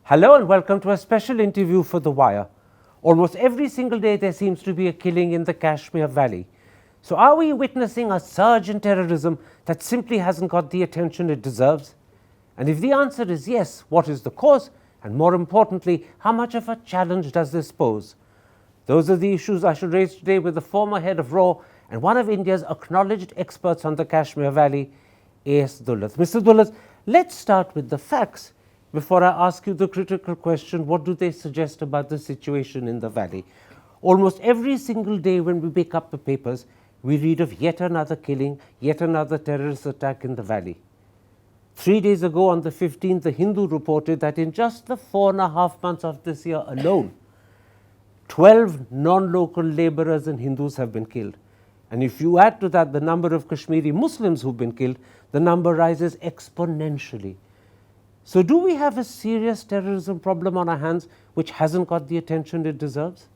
Hello and welcome to a special interview for The Wire. Almost every single day there seems to be a killing in the Kashmir Valley. So are we witnessing a surge in terrorism that simply hasn't got the attention it deserves? And if the answer is yes, what is the cause? And more importantly, how much of a challenge does this pose? Those are the issues I should raise today with the former head of RAW and one of India's acknowledged experts on the Kashmir Valley, A.S. Dulat. Mr. Dulat, let's start with the facts. Before I ask you the critical question, what do they suggest about the situation in the valley? Almost every single day when we pick up the papers, we read of yet another killing, yet another terrorist attack in the valley. 3 days ago, on the 15th, The Hindu reported that in just the 4.5 months of this year alone, 12 non-local laborers and Hindus have been killed. And if you add to that the number of Kashmiri Muslims who've been killed, the number rises exponentially. So do we have a serious terrorism problem on our hands which hasn't got the attention it deserves?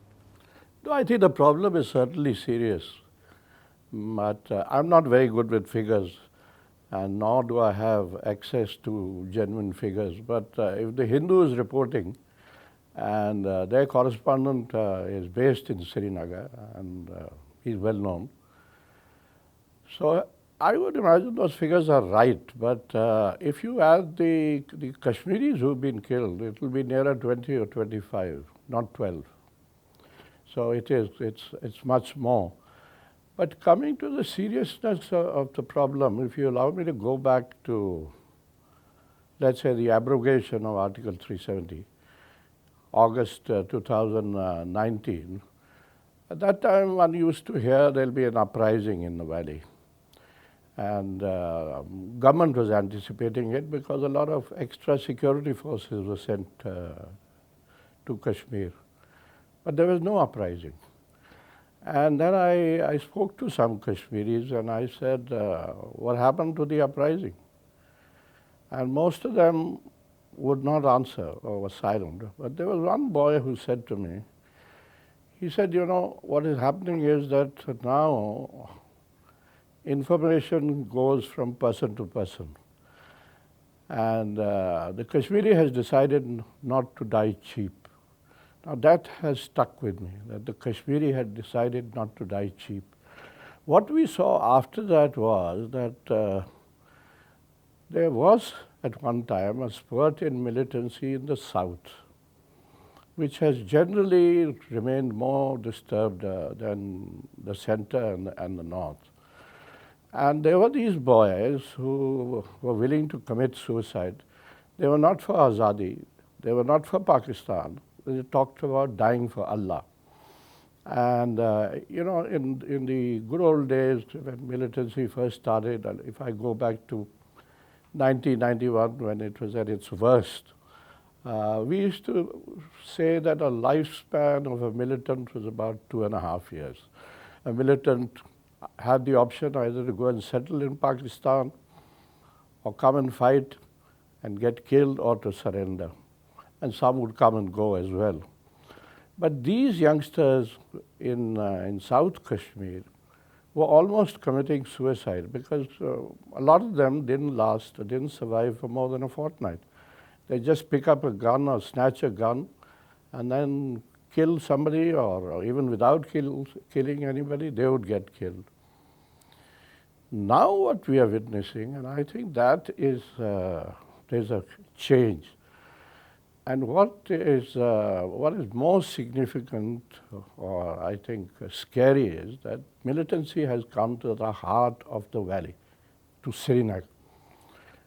No, I think the problem is certainly serious. But I'm not very good with figures, and nor do I have access to genuine figures. But if the Hindu is reporting, and their correspondent is based in Srinagar, and he's well known, so I would imagine those figures are right, but if you add the Kashmiris who've been killed, it will be nearer 20 or 25, not 12. So it's much more. But coming to the seriousness of the problem, if you allow me to go back to, let's say, the abrogation of Article 370, August 2019, at that time one used to hear there'll be an uprising in the valley. And government was anticipating it because a lot of extra security forces were sent to Kashmir. But there was no uprising. And then I spoke to some Kashmiris and I said, what happened to the uprising? And most of them would not answer or were silent. But there was one boy who said to me, he said, you know, what is happening is that now information goes from person to person. And the Kashmiri has decided not to die cheap. Now that has stuck with me, that the Kashmiri had decided not to die cheap. What we saw after that was that there was at one time a spurt in militancy in the south, which has generally remained more disturbed than the center and the north. And there were these boys who were willing to commit suicide. They were not for Azadi. They were not for Pakistan. They talked about dying for Allah. And, you know, in the good old days when militancy first started, if I go back to 1991 when it was at its worst, we used to say that a lifespan of a militant was about 2.5 years. A militant had the option either to go and settle in Pakistan or come and fight and get killed or to surrender. And some would come and go as well. But these youngsters in South Kashmir were almost committing suicide because a lot of them didn't survive for more than a fortnight. They just pick up a gun or snatch a gun and then kill somebody, or even without killing anybody, they would get killed. Now what we are witnessing, and I think that is there's a change. And what is most significant, or I think scary, is that militancy has come to the heart of the valley, to Srinagar,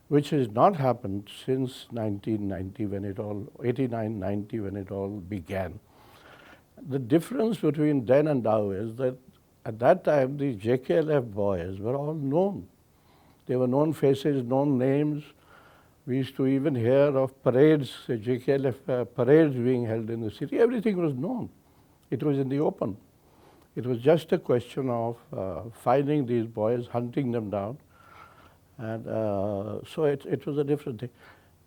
which has not happened since 1990 when it all, 89, 90 when it all began. The difference between then and now is that at that time the JKLF boys were all known. They were known faces, known names. We used to even hear of parades, JKLF parades being held in the city. Everything was known. It was in the open. It was just a question of finding these boys, hunting them down. And so it was a different thing.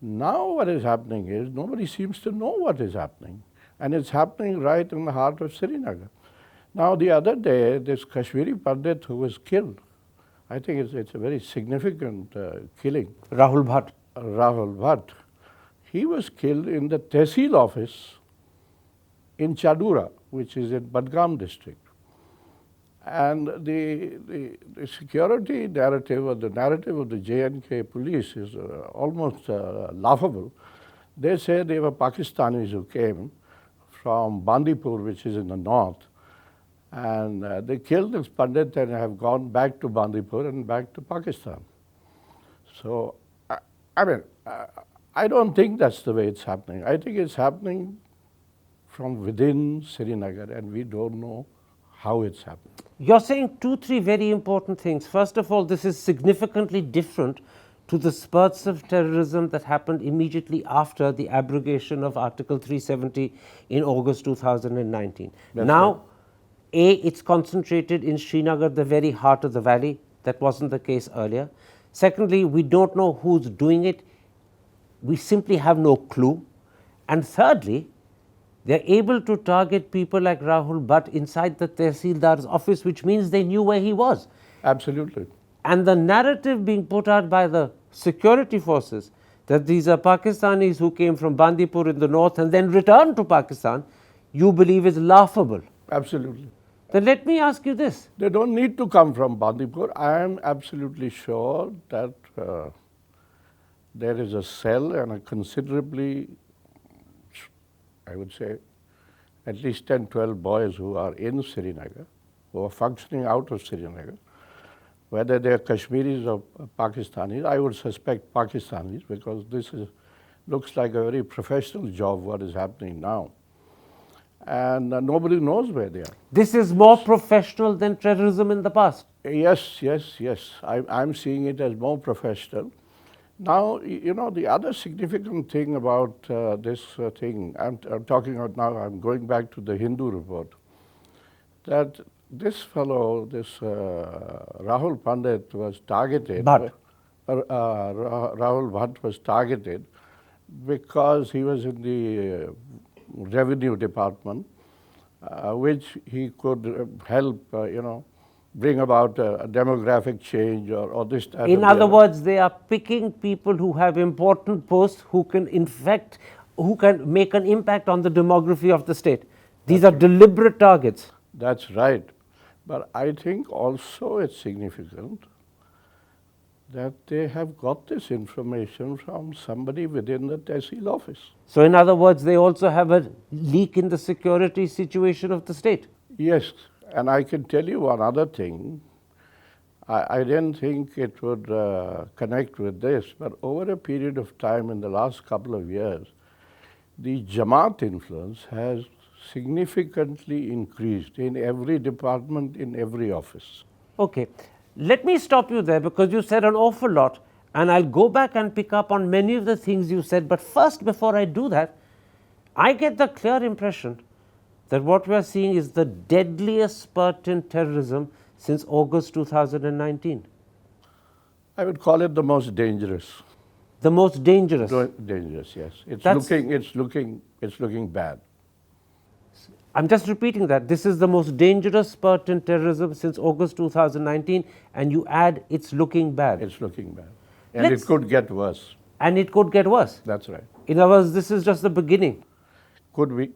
Now what is happening is nobody seems to know what is happening. And it's happening right in the heart of Srinagar. Now the other day, this Kashmiri pundit who was killed, I think it's a very significant killing. Rahul Bhatt. Rahul Bhatt. he was killed in the Tehsil office in Chadura, which is in Badgam district. And the security narrative or the narrative of the J&K police is almost laughable. They say they were Pakistanis who came from Bandipur, which is in the north, and they killed this Pandit and have gone back to Bandipur and back to Pakistan. So, I don't think that's the way it's happening. I think it's happening from within Srinagar, and we don't know how it's happening. You're saying 2-3 very important things. First of all, this is significantly different to the spurts of terrorism that happened immediately after the abrogation of Article 370 in August 2019. That's now, right. A, it's concentrated in Srinagar, the very heart of the valley. That wasn't the case earlier. Secondly, we don't know who's doing it. We simply have no clue. And thirdly, they're able to target people like Rahul Bhatt inside the Tehsildar's office, which means they knew where he was. Absolutely. And the narrative being put out by the security forces that these are Pakistanis who came from Bandipur in the north and then returned to Pakistan, you believe is laughable. Absolutely. Then let me ask you this. They don't need to come from Bandipur. I am absolutely sure that there is a cell and a considerably, I would say, at least 10, 12 boys who are in Srinagar, who are functioning out of Srinagar. Whether they are Kashmiris or Pakistanis, I would suspect Pakistanis, because this looks like a very professional job what is happening now. And nobody knows where they are. This is more professional than terrorism in the past. Yes. I'm seeing it as more professional. Now, you know, the other significant thing about this thing, I'm talking about now, I'm going back to the Hindu report, that this fellow, this Rahul Pandit was targeted. Bhatt. Rahul Bhatt was targeted because he was in the revenue department, which he could help, bring about a demographic change or this type of. In other words, they are picking people who have important posts, who can make an impact on the demography of the state. These are deliberate targets. That's right. But I think also it's significant that they have got this information from somebody within the Tehsil office. So in other words, they also have a leak in the security situation of the state. Yes, and I can tell you one other thing. I didn't think it would connect with this, but over a period of time in the last couple of years, the Jamaat influence has significantly increased in every department, in every office. Okay. Let me stop you there, because you said an awful lot, and I'll go back and pick up on many of the things you said. But first, before I do that, I get the clear impression that what we are seeing is the deadliest spurt in terrorism since August 2019. I would call it the most dangerous. The most dangerous. Dangerous, yes. It's looking bad. I'm just repeating that. This is the most dangerous spurt in terrorism since August 2019, and you add it's looking bad. It's looking bad. And it could get worse. And it could get worse. That's right. In other words, this is just the beginning. Could be.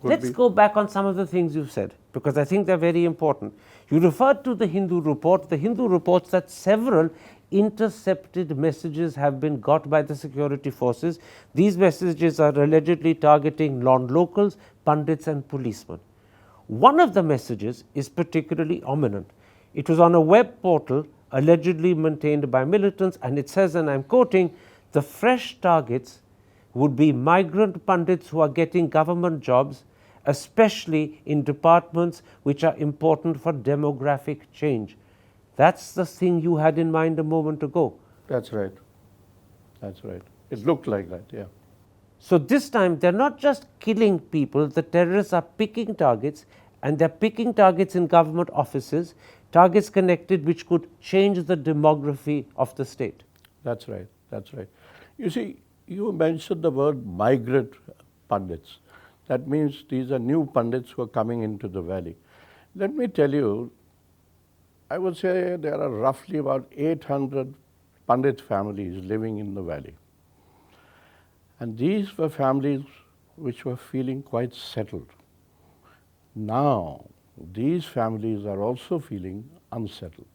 Let's go back on some of the things you've said, because I think they're very important. You referred to the Hindu report. The Hindu reports that several intercepted messages have been got by the security forces. These messages are allegedly targeting non-locals, pundits and policemen. One of the messages is particularly ominous. It was on a web portal allegedly maintained by militants, and it says, and I'm quoting, "The fresh targets would be migrant pundits who are getting government jobs, especially in departments which are important for demographic change." That's the thing you had in mind a moment ago. That's right. That's right. It looked like that, yeah. So this time, they're not just killing people, the terrorists are picking targets, and they're picking targets in government offices, targets connected which could change the demography of the state. That's right. That's right. You see, you mentioned the word migrant pundits. That means these are new pundits who are coming into the valley. Let me tell you, I would say there are roughly about 800 Pandit families living in the valley. And these were families which were feeling quite settled. Now, these families are also feeling unsettled.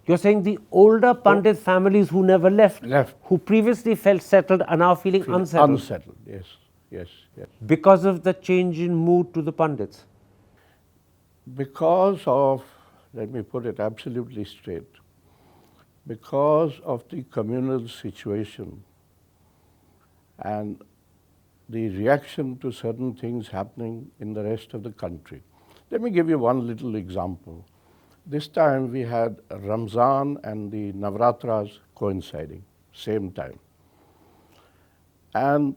You're saying the older Pandit families who never left, Left. who previously felt settled, are now feeling unsettled Unsettled, yes, yes, yes. because of the change in mood to the Pandits. Because of, let me put it absolutely straight, because of the communal situation and the reaction to certain things happening in the rest of the country. Let me give you one little example. This time we had Ramzan and the Navratras coinciding, same time. And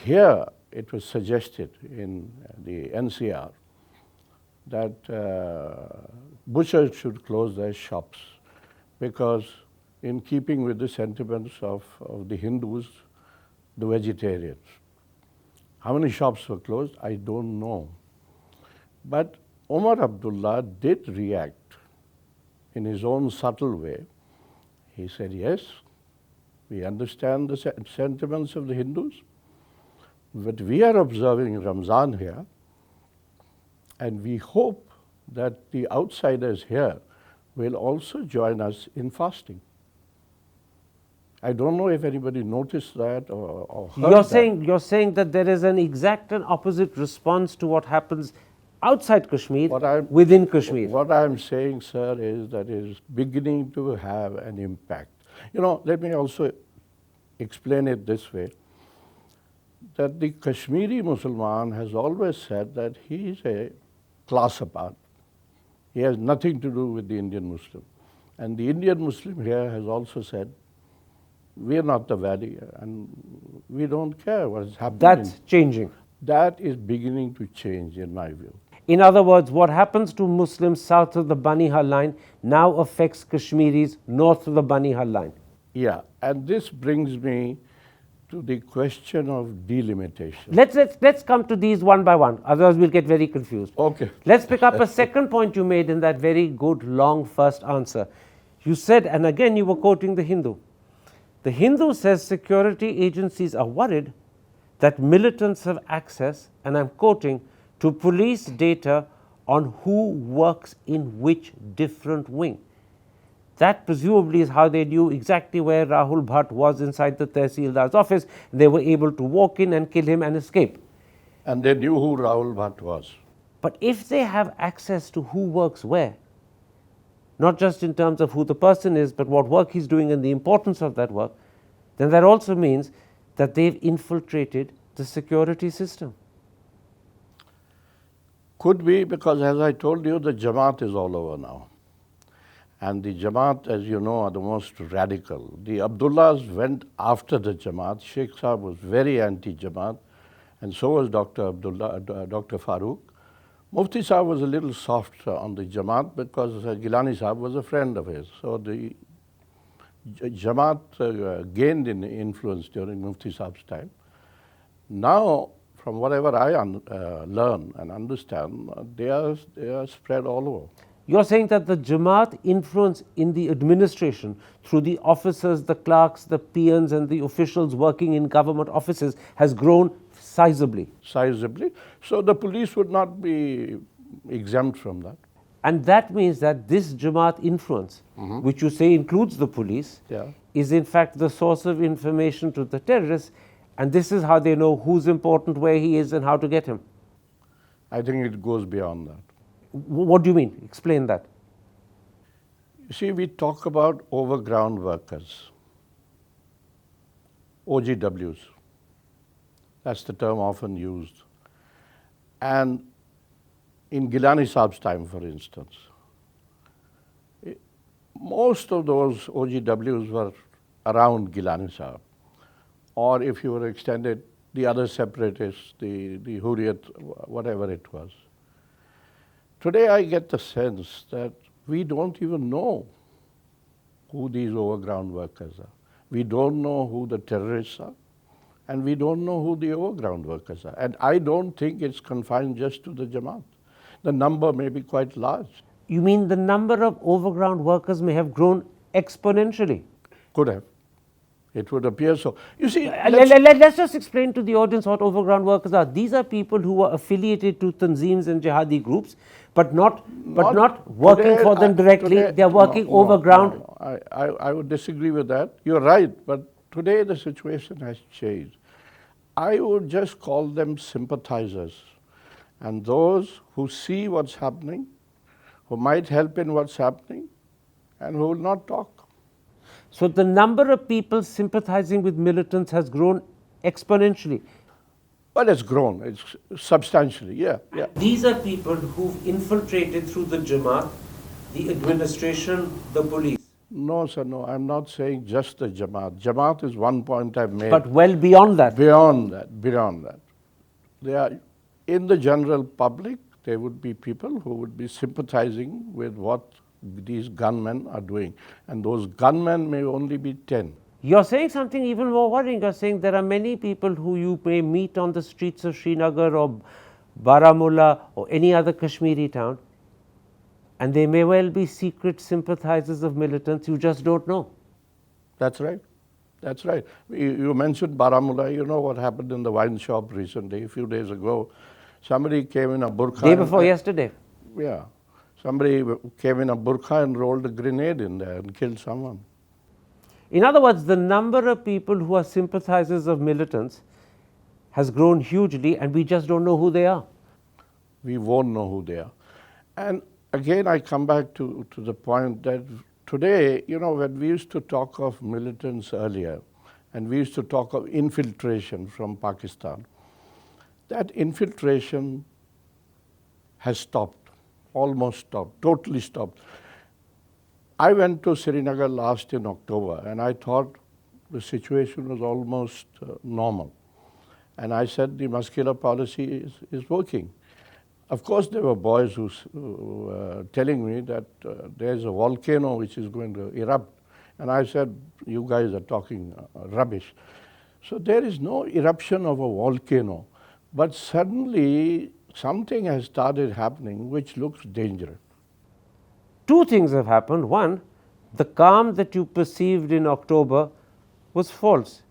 here it was suggested in the NCR that butchers should close their shops because in keeping with the sentiments of the Hindus, the vegetarians. How many shops were closed? I don't know. But Omar Abdullah did react in his own subtle way. He said, yes, we understand the sentiments of the Hindus, but we are observing Ramzan here, and we hope that the outsiders here will also join us in fasting. I don't know if anybody noticed that or heard that. You're saying that there is an exact and opposite response to what happens outside Kashmir within Kashmir. What I'm saying, sir, is that it is beginning to have an impact. You know, let me also explain it this way, that the Kashmiri Muslim has always said that he is a class apart. He has nothing to do with the Indian Muslim. And the Indian Muslim here has also said, we are not the valley and we don't care what is happening. That's changing. That is beginning to change in my view. In other words, what happens to Muslims south of the Banihal line now affects Kashmiris north of the Banihal line. Yeah, and this brings me to the question of delimitation. Let's come to these one by one, otherwise we'll get very confused. Okay. Let's pick up a second point you made in that very good long first answer. You said, and again you were quoting the Hindu. The Hindu says security agencies are worried that militants have access, and I'm quoting, to police data on who works in which different wing. That presumably is how they knew exactly where Rahul Bhatt was inside the Tehsildar's office. They were able to walk in and kill him and escape. And they knew who Rahul Bhatt was. But if they have access to who works where, not just in terms of who the person is, but what work he's doing and the importance of that work, then that also means that they've infiltrated the security system. Could be, because as I told you, the Jamaat is all over now. And the Jamaat, as you know, are the most radical. The Abdullahs went after the Jamaat. Sheikh Saab was very anti-Jamaat, and so was Dr. Farooq. Mufti Saab was a little soft on the Jamaat because Gilani Saab was a friend of his. So the Jamaat gained in influence during Mufti Saab's time. Now, from whatever I learn and understand, they are spread all over. You're saying that the Jamaat influence in the administration through the officers, the clerks, the peons and the officials working in government offices has grown sizably. Sizably. So the police would not be exempt from that. And that means that this Jamaat influence, which you say includes the police, is in fact the source of information to the terrorists, and this is how they know who's important, where he is and how to get him. I think it goes beyond that. What do you mean? Explain that. You see, we talk about overground workers, OGWs. That's the term often used. And in Gilani Saab's time, for instance, most of those OGWs were around Gilani Saab. Or if you were extended, the other separatists, the Hurriyat, whatever it was. Today I get the sense that we don't even know who these overground workers are. We don't know who the terrorists are, and we don't know who the overground workers are. And I don't think it's confined just to the Jamaat. The number may be quite large. You mean the number of overground workers may have grown exponentially? Could have. It would appear so. You see, Let's just explain to the audience what overground workers are. These are people who are affiliated to tanzeems and jihadi groups, but not working today, for them directly. today, They are working overground. No. I would disagree with that. You're right, but today the situation has changed. I would just call them sympathizers, and those who see what's happening, who might help in what's happening, and who will not talk. So the number of people sympathizing with militants has grown exponentially. Well, it's grown. It's substantially. Yeah. These are people who've infiltrated through the Jamaat, the administration, the police. No, sir, no. I'm not saying just the Jamaat. Jamaat is one point I've made. But well beyond that. Beyond that. They are in the general public. There would be people who would be sympathizing with what these gunmen are doing. And those gunmen may only be 10. You're saying something even more worrying. You're saying there are many people who you may meet on the streets of Srinagar or Baramulla or any other Kashmiri town, and they may well be secret sympathizers of militants. You just don't know. That's right. You mentioned Baramulla. You know what happened in the wine shop recently, a few days ago. Somebody came in a burqa. Day before yesterday. Yeah. Somebody came in a burqa and rolled a grenade in there and killed someone. In other words, the number of people who are sympathizers of militants has grown hugely, and we just don't know who they are. We won't know who they are. And again, I come back to the point that today, when we used to talk of militants earlier, and we used to talk of infiltration from Pakistan, that infiltration has stopped. Almost stopped, totally stopped. I went to Srinagar last in October, and I thought the situation was almost normal. And I said the Muscular policy is working. Of course, there were boys who were telling me that there's a volcano which is going to erupt. And I said, you guys are talking rubbish. So there is no eruption of a volcano. But suddenly, something has started happening which looks dangerous. Two things have happened. One, the calm that you perceived in October was false.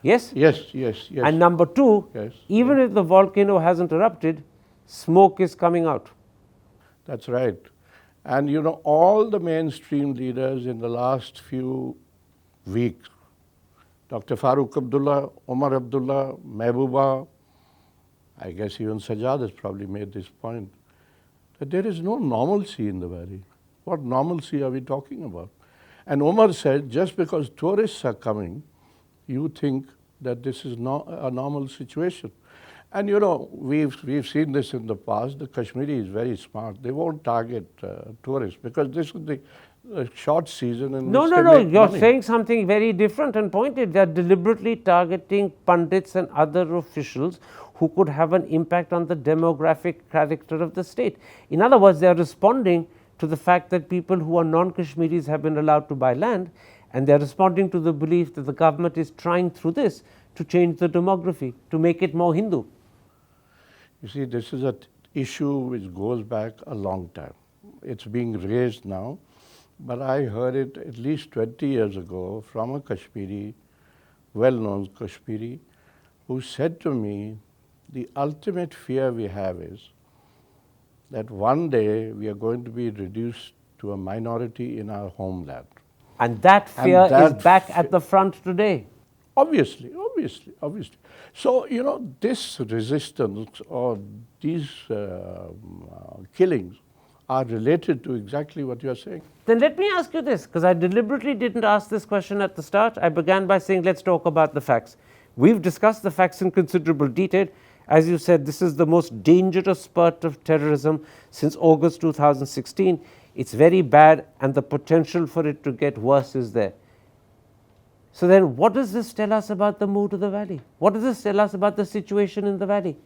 Yes? Yes. And number two, even if the volcano hasn't erupted, smoke is coming out. That's right. And all the mainstream leaders in the last few weeks, Dr. Farooq Abdullah, Omar Abdullah, Mehbooba, I guess even Sajjad has probably made this point, that there is no normalcy in the valley. What normalcy are we talking about? And Omar said, just because tourists are coming, you think that this is not a normal situation. And we've seen this in the past. The Kashmiri is very smart. They won't target tourists because this is the short season. In No. You're saying something very different and pointed. They're deliberately targeting pundits and other officials who could have an impact on the demographic character of the state. In other words, they're responding to the fact that people who are non-Kashmiris have been allowed to buy land, and they're responding to the belief that the government is trying through this to change the demography, to make it more Hindu. You see, this is an issue which goes back a long time. It's being raised now, but I heard it at least 20 years ago from a Kashmiri, well-known Kashmiri, who said to me, the ultimate fear we have is that one day we are going to be reduced to a minority in our homeland. And that fear is back at the front today. Obviously. So, this resistance or these killings are related to exactly what you are saying. Then let me ask you this, because I deliberately didn't ask this question at the start. I began by saying, let's talk about the facts. We've discussed the facts in considerable detail. As you said, this is the most dangerous spurt of terrorism since August 2016. It's very bad, and the potential for it to get worse is there. So then what does this tell us about the mood of the valley? What does this tell us about the situation in the valley?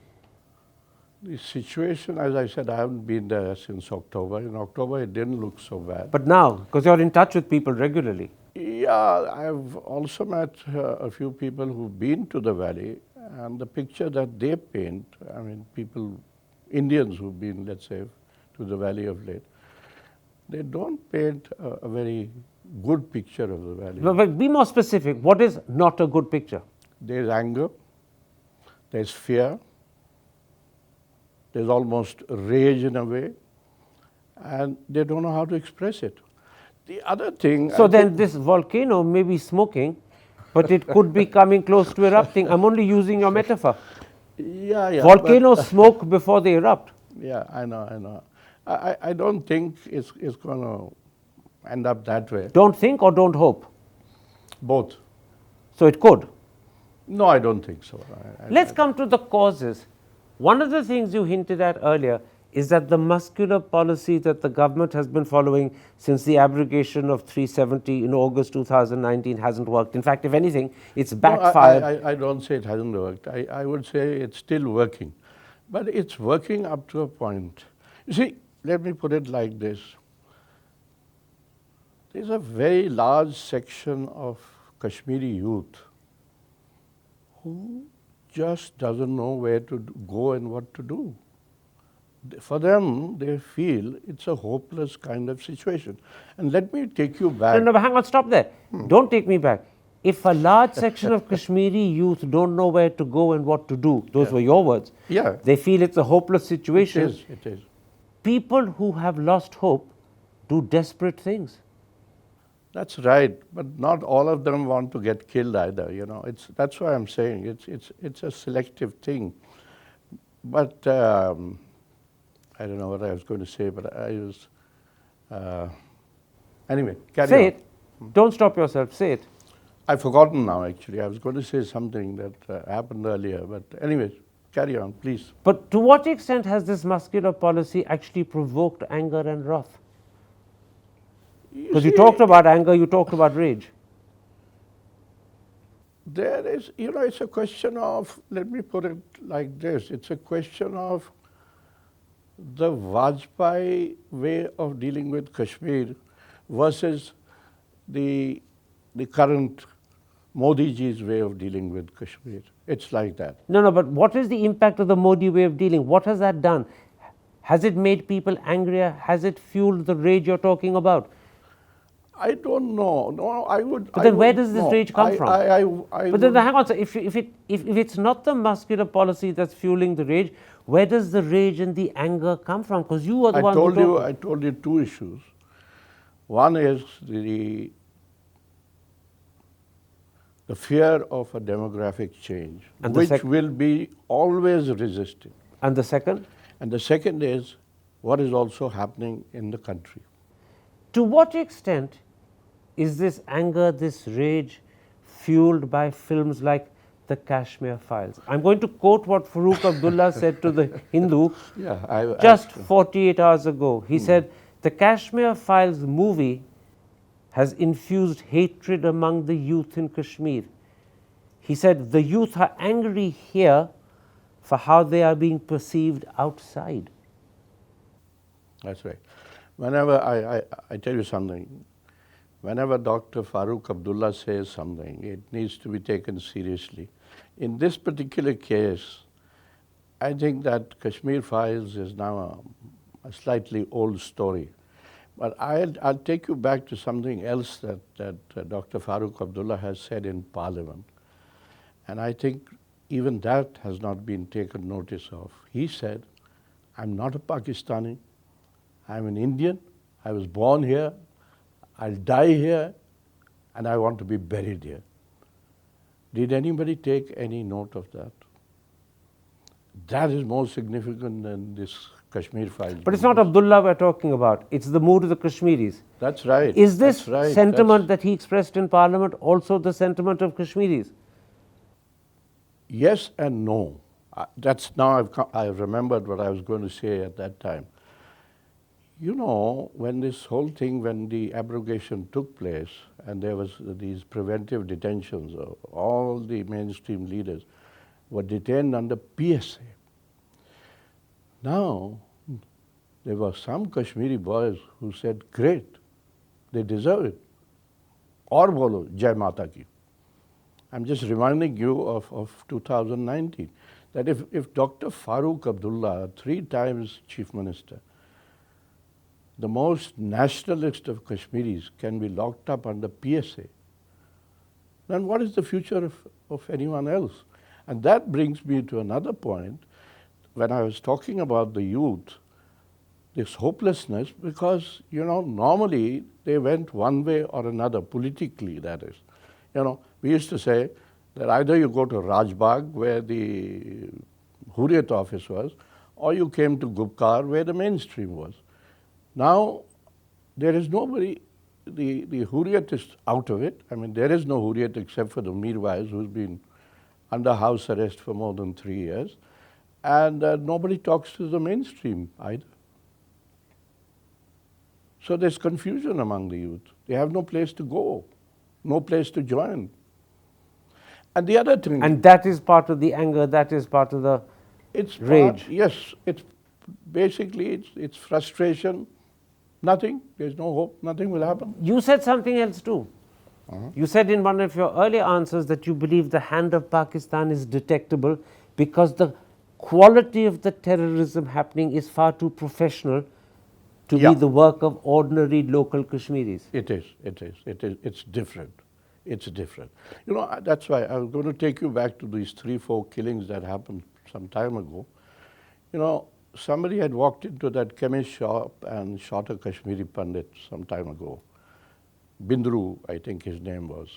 The situation, as I said, I haven't been there since October. In October, it didn't look so bad. But now, because you're in touch with people regularly. Yeah, I've also met a few people who've been to the valley, and the picture that they paint, I mean, people, Indians who've been, let's say, to the valley of late, they don't paint a very good picture of the valley. But be more specific. What is not a good picture? There's anger, there's fear, there's almost rage in a way, and they don't know how to express it. The other thing... So then this volcano may be smoking, but it could be coming close to erupting. I'm only using your metaphor. Yeah. Volcanoes smoke before they erupt. Yeah, I know. I don't think it's going to end up that way. Don't think or don't hope? Both. So it could? No, I don't think so. Let's come to the causes. One of the things you hinted at earlier is that the muscular policy that the government has been following since the abrogation of 370 in August 2019 hasn't worked. In fact, if anything, it's backfired. No, I don't say it hasn't worked. I would say it's still working. But it's working up to a point. You see, let me put it like this. There's a very large section of Kashmiri youth who just doesn't know where to go and what to do. For them, they feel it's a hopeless kind of situation. And let me take you back. No, hang on, stop there. Don't take me back. If a large section of Kashmiri youth don't know where to go and what to do, those were your words. Yeah. They feel it's a hopeless situation. It is. People who have lost hope do desperate things. That's right, but not all of them want to get killed either. That's why I'm saying it's a selective thing. But I don't know what I was going to say, but I was anyway. Carry Say on. it. Don't stop yourself. Say it. I've forgotten now. Actually, I was going to say something that happened earlier, but anyways, carry on, please. But to what extent has this muscular policy actually provoked anger and wrath? Because you talked about anger, you talked about rage. There is, it's a question of, let me put it like this, it's a question of the Vajpayee way of dealing with Kashmir versus the current Modi ji's way of dealing with Kashmir. It's like that. No, but what is the impact of the Modi way of dealing? What has that done? Has it made people angrier? Has it fueled the rage you're talking about? I don't know. No, I would. But then where does this rage come from? But then hang on, sir. If it's not the muscular policy that's fueling the rage, where does the rage and the anger come from? Because you are the one who I told you two issues. One is the fear of a demographic change, and which will be always resisted. And the second? And the second is what is also happening in the country. To what extent is this anger, this rage, fueled by films like the Kashmir Files? I'm going to quote what Farooq Abdullah said to the Hindu just 48 hours ago. He said, the Kashmir Files movie has infused hatred among the youth in Kashmir. He said, the youth are angry here for how they are being perceived outside. That's right. Whenever I tell you something, whenever Dr. Farooq Abdullah says something, it needs to be taken seriously. In this particular case, I think that Kashmir Files is now a slightly old story. But I'll take you back to something else that Dr. Farooq Abdullah has said in Parliament. And I think even that has not been taken notice of. He said, I'm not a Pakistani. I'm an Indian. I was born here. I'll die here. And I want to be buried here. Did anybody take any note of that? That is more significant than this Kashmir Files. But it's not Abdullah we're talking about. It's the mood of the Kashmiris. That's right. Is this sentiment that he expressed in Parliament also the sentiment of Kashmiris? Yes and no. That's now I've remembered what I was going to say at that time. You know, when this whole thing, when the abrogation took place and there was these preventive detentions, all the mainstream leaders were detained under PSA. Now, there were some Kashmiri boys who said, great, they deserve it. Aur bolo, Jai Mata ki. I'm just reminding you of 2019, that if Dr. Farooq Abdullah, 3 times Chief Minister, the most nationalist of Kashmiris can be locked up under PSA, then what is the future of anyone else? And that brings me to another point. When I was talking about the youth, this hopelessness, because, normally they went one way or another, politically that is. We used to say that either you go to Rajbagh, where the Hurriyat office was, or you came to Gupkar, where the mainstream was. Now, there is nobody, the Hurriyat is out of it. I mean, there is no Hurriyat except for the Mirwais, who's been under house arrest for more than 3 years. And nobody talks to the mainstream either. So there's confusion among the youth. They have no place to go, no place to join. And the other thing... And that is part of the anger, that is part of the rage. Yes, it's basically, it's frustration, nothing, there's no hope, nothing will happen. You said something else too. You said in one of your earlier answers that you believe the hand of Pakistan is detectable because the quality of the terrorism happening is far too professional to be the work of ordinary local Kashmiris. It is, it's different. It's different. That's why I was going to take you back to these 3-4 killings that happened some time ago. Somebody had walked into that chemist shop and shot a Kashmiri pundit some time ago. Bindru, I think his name was.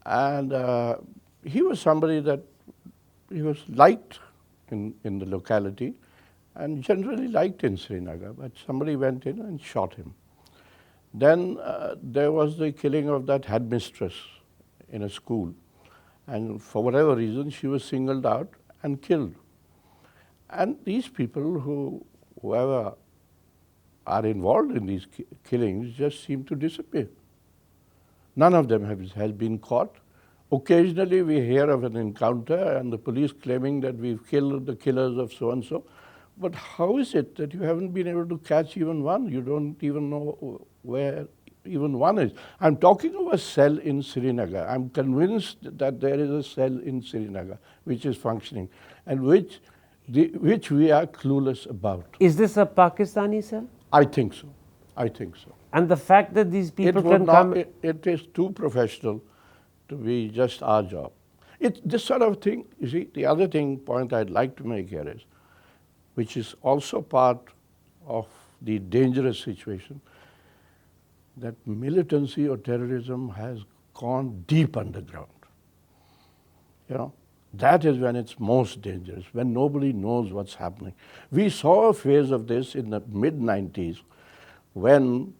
And he was somebody that he was liked in the locality and generally liked in Srinagar, but somebody went in and shot him. Then there was the killing of that headmistress in a school, and for whatever reason she was singled out and killed. And these people whoever are involved in these killings just seem to disappear. None of them has been caught. Occasionally we hear of an encounter and the police claiming that we've killed the killers of so-and-so. But how is it that you haven't been able to catch even one? You don't even know where even one is. I'm talking of a cell in Srinagar. I'm convinced that there is a cell in Srinagar which is functioning and which we are clueless about. Is this a Pakistani cell? I think so. And the fact that these people can come... It is too professional to be just our job. It's this sort of thing, you see, the other point I'd like to make here is, which is also part of the dangerous situation, that militancy or terrorism has gone deep underground. That is when it's most dangerous, when nobody knows what's happening. We saw a phase of this in the mid-90s when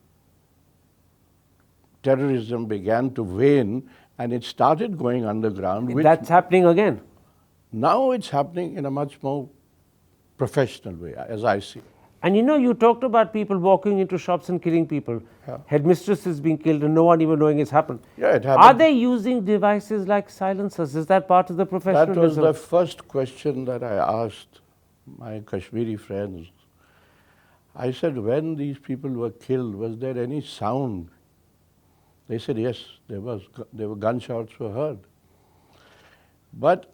terrorism began to wane and it started going underground. That's happening again. Now it's happening in a much more professional way, as I see it. And you talked about people walking into shops and killing people. Yeah. Headmistresses being killed and no one even knowing it's happened. Yeah, it happened. Are they using devices like silencers? Is that part of the professionalism? That was the first question that I asked my Kashmiri friends. I said, when these people were killed, was there any sound? They said, yes, there were gunshots were heard. But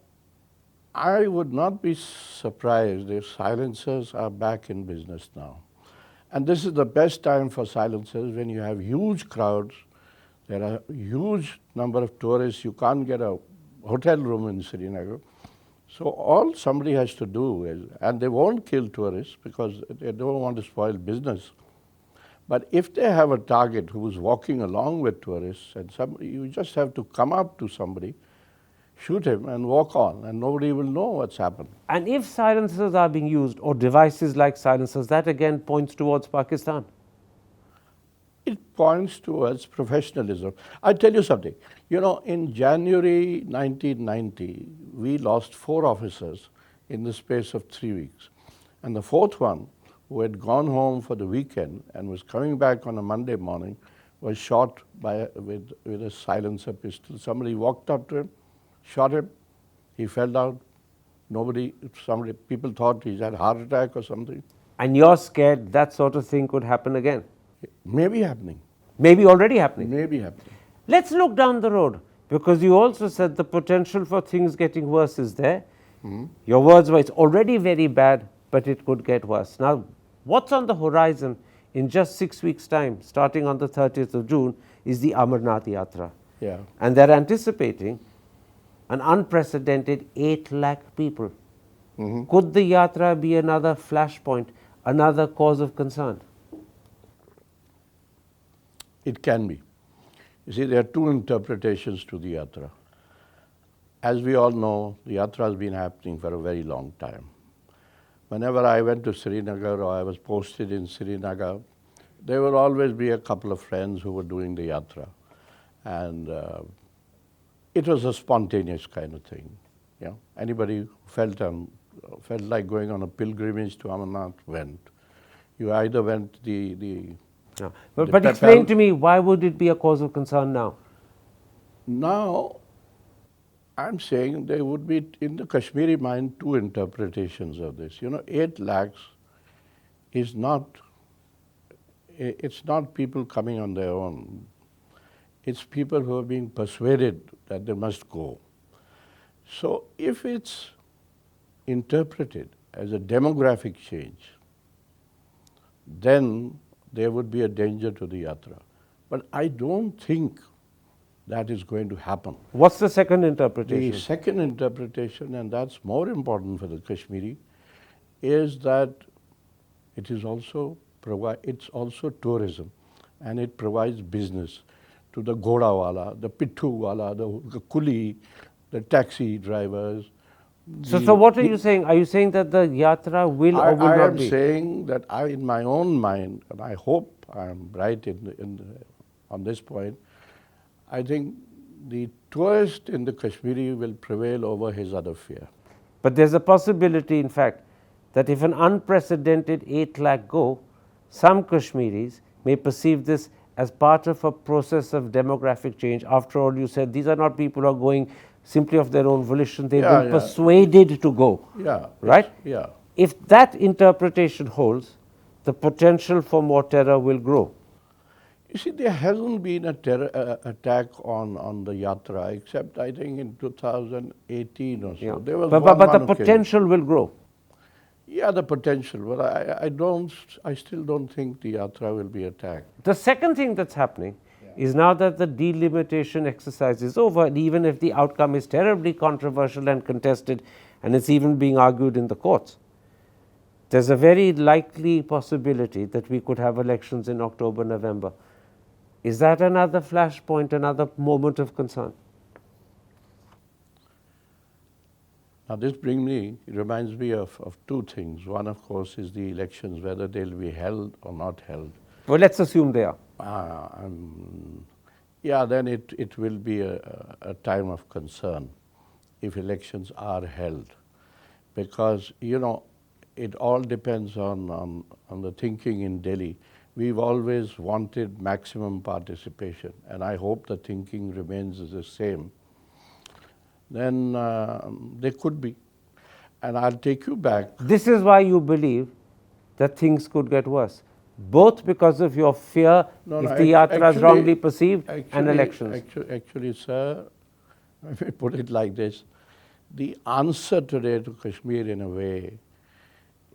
I would not be surprised if silencers are back in business now. And this is the best time for silencers when you have huge crowds. There are a huge number of tourists. You can't get a hotel room in Srinagar. So all somebody has to do is, and they won't kill tourists because they don't want to spoil business. But if they have a target who's walking along with tourists, and you just have to come up to somebody, shoot him and walk on, and nobody will know what's happened. And if silencers are being used, or devices like silencers, that again points towards Pakistan. It points towards professionalism. I'll tell you something. In January 1990, we lost 4 officers in the space of 3 weeks. And the 4th one, who had gone home for the weekend and was coming back on a Monday morning, was shot with a silencer pistol. Somebody walked up to him, shot him, he fell down. People thought he had a heart attack or something. And you're scared that sort of thing could happen again? Maybe happening. Maybe already happening? Maybe happening. Let's look down the road, because you also said the potential for things getting worse is there. Your words were, it's already very bad, but it could get worse. Now, what's on the horizon in just 6 weeks' time, starting on the 30th of June, is the Amarnath Yatra. Yeah. And they're anticipating an unprecedented 8 lakh people. Could the Yatra be another flashpoint, another cause of concern? It can be. You see, there are two interpretations to the Yatra. As we all know, the Yatra has been happening for a very long time. Whenever I went to Srinagar or I was posted in Srinagar, there would always be a couple of friends who were doing the Yatra. And it was a spontaneous kind of thing. Yeah? Anybody who felt like going on a pilgrimage to Amarnath went. You either went No. But explain to me, why would it be a cause of concern now? Now, I'm saying there would be, in the Kashmiri mind, two interpretations of this. 8 lakhs is not, it's not people coming on their own. It's people who are being persuaded that they must go. So if it's interpreted as a demographic change, then there would be a danger to the Yatra. But I don't think that is going to happen. What's the second interpretation? The second interpretation, and that's more important for the Kashmiri, is that it's also tourism, and it provides business to the Ghoda wala, the Pittu wala, the Kuli, the taxi drivers. So what are you saying? Are you saying that the Yatra will or will not be? I am saying that in my own mind, and I hope I am right on this point, I think the tourist in the Kashmiri will prevail over his other fear. But there's a possibility, in fact, that if an unprecedented 8 lakh go, some Kashmiris may perceive this as part of a process of demographic change. After all, you said these are not people who are going simply of their own volition. They've been persuaded to go. Yeah. Right? Yeah. If that interpretation holds, the potential for more terror will grow. You see, there hasn't been a terror attack on the Yatra, except I think in 2018 or so. Yeah. There was but the potential will grow. Yeah, the potential, but I still don't think the Yatra will be attacked. The second thing that's happening is now that the delimitation exercise is over, and even if the outcome is terribly controversial and contested, and it's even being argued in the courts, there's a very likely possibility that we could have elections in October, November. Is that another flashpoint, another moment of concern? Now this reminds me of two things. One, of course, is the elections, whether they'll be held or not held. Well, let's assume they are. Then it will be a time of concern if elections are held. Because, it all depends on the thinking in Delhi. We've always wanted maximum participation, and I hope the thinking remains the same. Then there could be. And I'll take you back. This is why you believe that things could get worse, both because of your fear if the Yatra is wrongly perceived and elections. Actually, sir, if I put it like this, the answer today to Kashmir in a way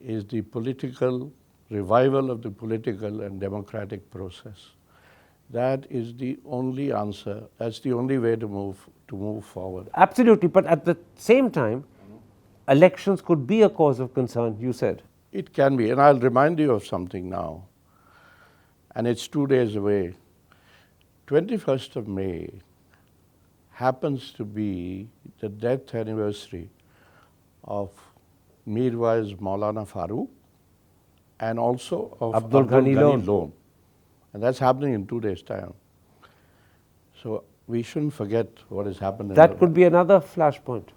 is the political revival of the political and democratic process. That is the only answer. That's the only way to move forward. Absolutely, but at the same time, elections could be a cause of concern, you said. It can be, and I'll remind you of something now. And it's 2 days away. 21st of May happens to be the death anniversary of Mirwaiz Maulana Farooq and also of Abdul Ghani Lone. And that's happening in 2 days' time. So we shouldn't forget what has happened. That could be another flashpoint.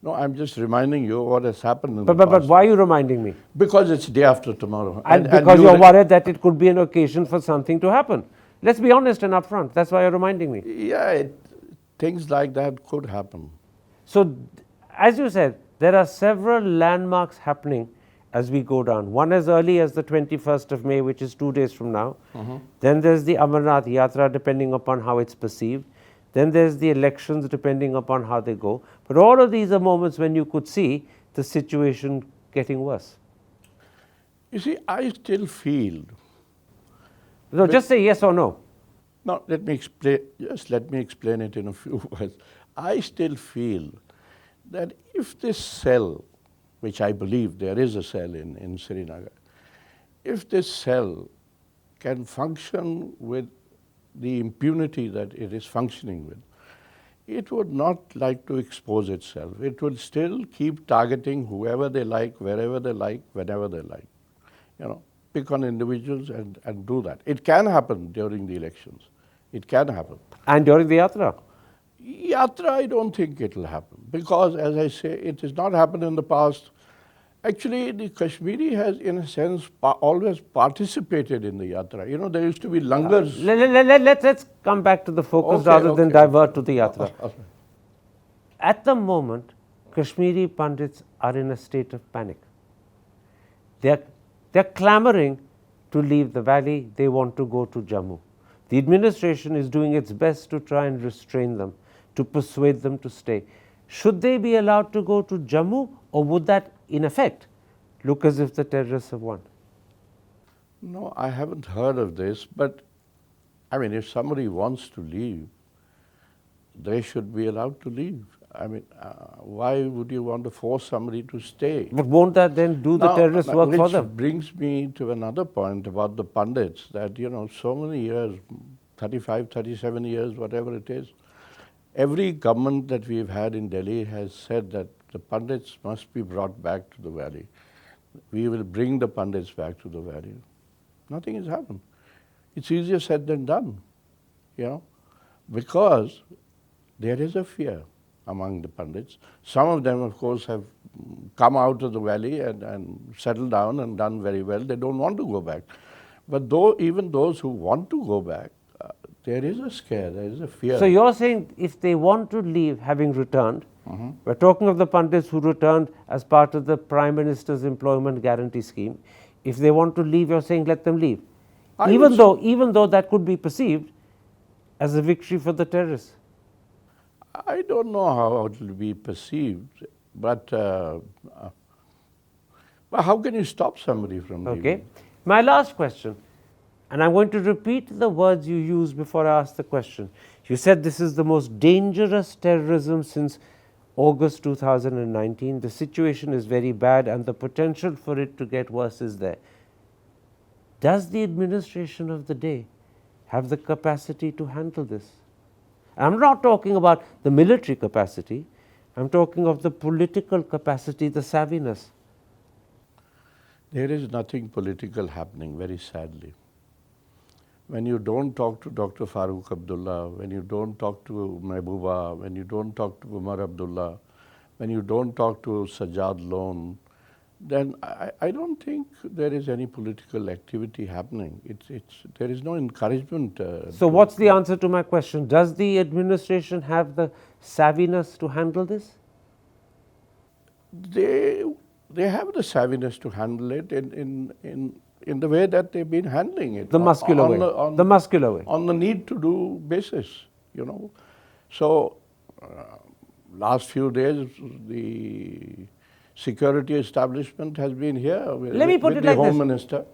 No, I'm just reminding you what has happened in the past. But why are you reminding me? Because it's day after tomorrow. And because you're worried that it could be an occasion for something to happen. Let's be honest and upfront. That's why you're reminding me. Yeah, things like that could happen. So, as you said, there are several landmarks happening as we go down. One as early as the 21st of May, which is 2 days from now. Then there's the Amarnath Yatra, depending upon how it's perceived. Then there's the elections, depending upon how they go. But all of these are moments when you could see the situation getting worse. You see, I still feel No, just say yes or no. No, let me explain. Just let me explain it in a few words. I still feel that if this cell, which I believe there is a cell in Srinagar, if this cell can function with the impunity that it is functioning with, it would not like to expose itself. It would still keep targeting whoever they like, wherever they like, whenever they like. Pick on individuals and do that. It can happen during the elections. It can happen. And during the yatra? Yatra, I don't think it will happen because, as I say, it has not happened in the past. Actually, the Kashmiri has, in a sense, always participated in the yatra. There used to be langars. Let's come back to the focus rather than divert to the yatra. At the moment, Kashmiri pundits are in a state of panic. They're clamoring to leave the valley. They want to go to Jammu. The administration is doing its best to try and restrain them, to persuade them to stay. Should they be allowed to go to Jammu, or would that, in effect, look as if the terrorists have won? No, I haven't heard of this, but I mean, if somebody wants to leave, they should be allowed to leave. I mean, why would you want to force somebody to stay? But won't that then do the terrorist work for them? Which brings me to another point about the pundits, that, so many years, 35, 37 years, whatever it is, every government that we've had in Delhi has said that the pundits must be brought back to the valley. We will bring the pundits back to the valley. Nothing has happened. It's easier said than done, because there is a fear among the pundits. Some of them, of course, have come out of the valley and settled down and done very well. They don't want to go back. But even those who want to go back, there is a scare, there is a fear. So you're saying if they want to leave having returned, we're talking of the pundits who returned as part of the Prime Minister's employment guarantee scheme. If they want to leave, you're saying let them leave. Even though that could be perceived as a victory for the terrorists. I don't know how it will be perceived, but how can you stop somebody from leaving? Okay. My last question, and I'm going to repeat the words you used before I asked the question. You said this is the most dangerous terrorism since August 2019. The situation is very bad and the potential for it to get worse is there. Does the administration of the day have the capacity to handle this? I'm not talking about the military capacity, I'm talking of the political capacity, the savviness. There is nothing political happening, very sadly. When you don't talk to Dr. Farooq Abdullah, when you don't talk to Mehbooba, when you don't talk to Umar Abdullah, when you don't talk to Sajjad Lone, then I don't think there is any political activity happening. There is no encouragement. So what's the answer to my question? Does the administration have the savviness to handle this? They have the savviness to handle it in the way that they've been handling it. The muscular way. The muscular way. On the need to do basis, So last few days, the security establishment has been here with the Home Minister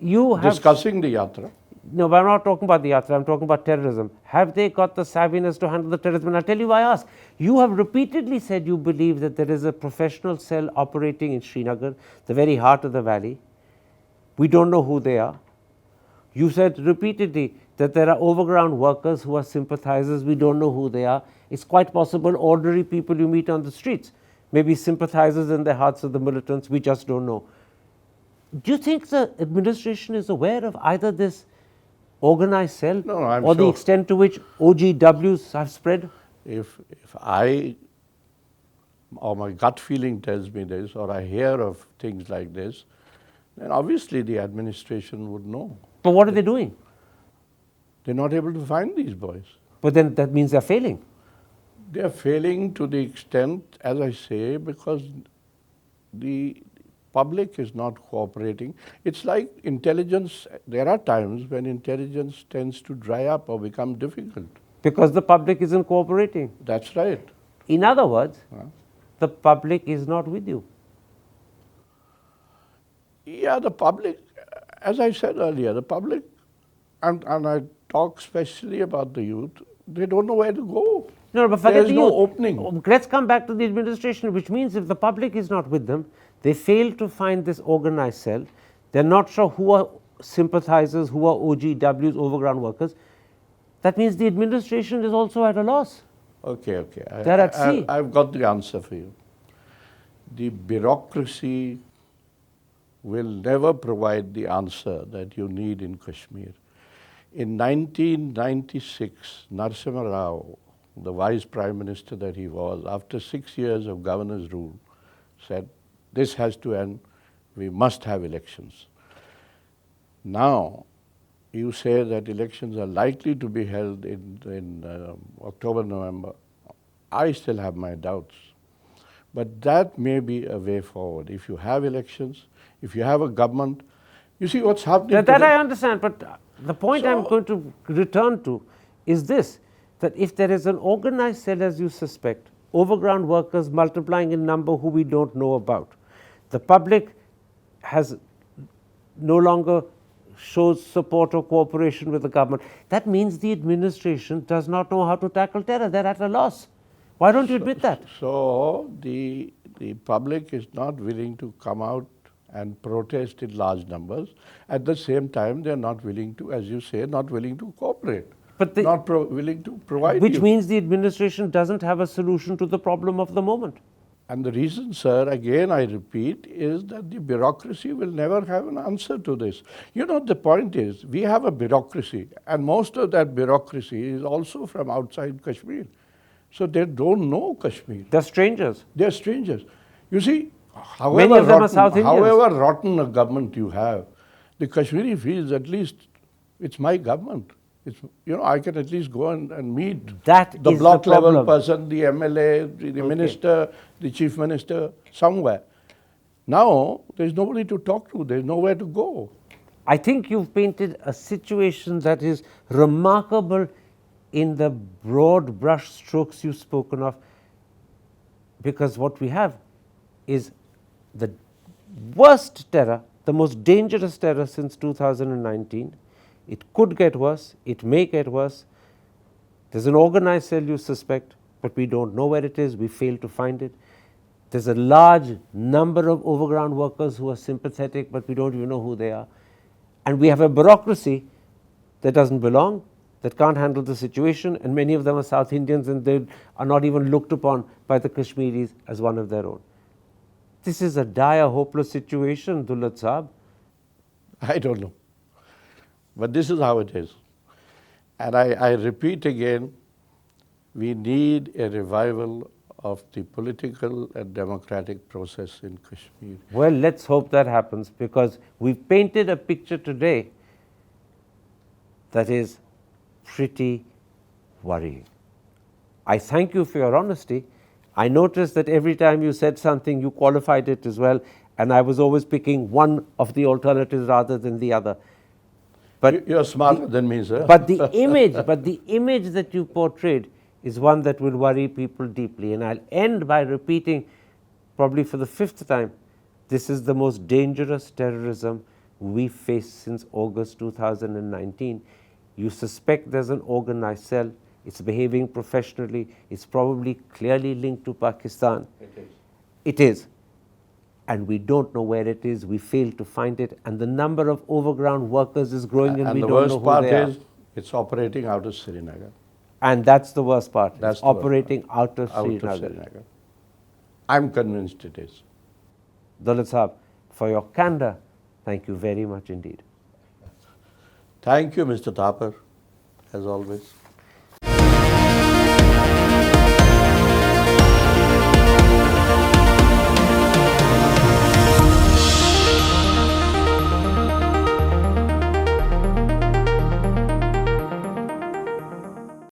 discussing the yatra. No, but I'm not talking about the yatra, I'm talking about terrorism. Have they got the savviness to handle the terrorism? And I'll tell you why I ask. You have repeatedly said you believe that there is a professional cell operating in Srinagar, the very heart of the valley. We don't know who they are. You said repeatedly that there are overground workers who are sympathizers. We don't know who they are. It's quite possible ordinary people you meet on the streets, maybe sympathizers in the hearts of the militants. We just don't know. Do you think the administration is aware of either this organized cell or the extent to which OGWs have spread? If my gut feeling tells me this, or I hear of things like this, then obviously the administration would know. But what are they doing? They're not able to find these boys. But then that means they're failing. They are failing to the extent, as I say, because the public is not cooperating. It's like intelligence. There are times when intelligence tends to dry up or become difficult. Because the public isn't cooperating. That's right. In other words, the public is not with you. Yeah, the public, as I said earlier, the public and I talk especially about the youth, they don't know where to go. No, but forget There's the no youth. opening. Let's come back to the administration, which means if the public is not with them, they fail to find this organized cell. They're not sure who are sympathizers, who are OGWs, overground workers. That means the administration is also at a loss. Okay. They're at sea. I've got the answer for you. The bureaucracy will never provide the answer that you need in Kashmir. In 1996, Narasimha Rao, the vice prime minister that he was, after 6 years of governor's rule, said, this has to end, we must have elections. Now, you say that elections are likely to be held in October, November. I still have my doubts. But that may be a way forward. If you have elections, if you have a government, you see what's happening. That I understand, but the point I'm going to return to is this, that if there is an organized cell, as you suspect, overground workers multiplying in number who we don't know about, the public has no longer shows support or cooperation with the government, that means the administration does not know how to tackle terror. They're at a loss. Why don't you admit that? So the public is not willing to come out and protest in large numbers. At the same time, they're not willing to, as you say, not willing to cooperate. But not willing to provide which you. means the administration doesn't have a solution to the problem of the moment. And the reason, sir, again I repeat, is that the bureaucracy will never have an answer to this. You know, the point is, we have a bureaucracy, and most of that bureaucracy is also from outside Kashmir. So they don't know Kashmir. They're strangers. They're strangers. You see, Many of them are South Indians. however rotten a government you have, the Kashmiri feels at least it's my government. It's, you know, I can at least go and meet That the is block the level problem. person, the MLA, the minister, the chief minister, somewhere. Now, there's nobody to talk to. There's nowhere to go. I think you've painted a situation that is remarkable in the broad brush strokes you've spoken of, because what we have is the worst terror, the most dangerous terror since 2019. It could get worse, it may get worse. There's an organized cell you suspect, but we don't know where it is, we fail to find it. There's a large number of overground workers who are sympathetic, but we don't even know who they are. And we have a bureaucracy that doesn't belong, that can't handle the situation, and many of them are South Indians, and they are not even looked upon by the Kashmiris as one of their own. This is a dire, hopeless situation, Dulat Saab. I don't know. But this is how it is. And I repeat again, we need a revival of the political and democratic process in Kashmir. Well, let's hope that happens, because we've painted a picture today that is pretty worrying. I thank you for your honesty. I noticed that every time you said something, you qualified it as well, and I was always picking one of the alternatives rather than the other. But you're smarter than me, sir. But the image that you portrayed is one that will worry people deeply. And I'll end by repeating, probably for the 5th time, this is the most dangerous terrorism we faced since August 2019. You suspect there's an organized cell, it's behaving professionally, it's probably clearly linked to Pakistan. It is. And we don't know where it is, we fail to find it, and the number of overground workers is growing, and we don't know who they are. And the worst part is, it's operating out of Srinagar. And that's the worst part. That's it's operating out of Srinagar. Srinagar. I'm convinced it is. Dulat Saab, for your candor, thank you very much indeed. Thank you, Mr. Thapar, as always.